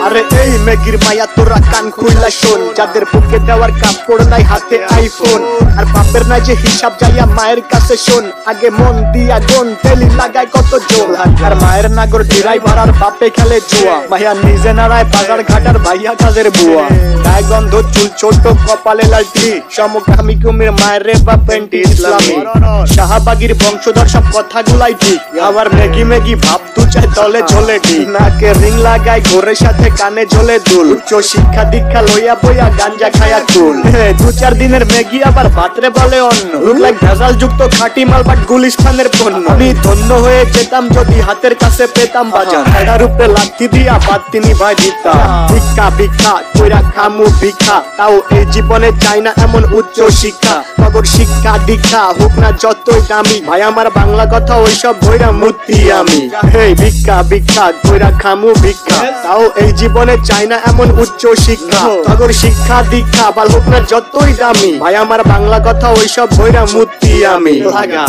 আরে এই মেগির মায়া তোরা কান খুইলা শোন, যাদের বুকে দেওয়ার কাপড় নাই হাতে আইফোন, আর বাপের নাই যে হিসাব যাইয়া মায়ের কাছে শোন, আগে মন দিয়া গুন তেলি লাগায় কত জোর, আর মায়ের নাগর ড্রাইভার আর বাপে খেলে জুয়া, মাইয়া নিজে নাড়ায় বাজার ঘাটার ভাইয়া কাজের বুয়া, গায়ে গন্ধ চুল ছোট কপালে লালটি, সমকামী কুমির মায়ের রে বা পেন্টি ইসলামী, শাহবাগীর বংশধর সব কথাগুলাই ঠিক, আবার মেগি মেগি ভাব তু চাই তলে ঝোলে ঠিক, নাকে রিং লাগায় ঘোরের সাথে কানে ঝোলে দুল, উচ্চ শিক্ষা দীক্ষা লইয়া বইয়া গাঞ্জা খায়া কুল, 2-4 দিনের মেগি আবার ভাতরে বলে অন্য, লুক লাইক ভেজাল যুক্ত খাঁটি মাল বাট গুলিস্তানের পণ্য, আমি ধন্য হয়ে যেতাম যদি হাতের কাছে পেতাম বাজার, এটার উপরে লাথি দিয়া বাদ তিনি ভাই দিতাম, ভিক্ষা ভিক্ষা কইরা খামু ভিক্ষা, তাও এই জীবনে চাই না এমন উচ্চ শিক্ষা, খবর শিক্ষা দীক্ষা হোক না যতই দামি, ভাই আমার বাংলা কথা ওইসব বইরা মূর্তি আমি, হেই ভিক্ষা ভিক্ষা কইরা খামু ভিক্ষা, তাও এই জীবনে চাই না এমন উচ্চ শিক্ষা, খবর শিক্ষা দীক্ষা বাল হোক না যতই দামি, ভাই আমার বাংলা কথা ওইসব বইরা মূর্তি আমি লাগা।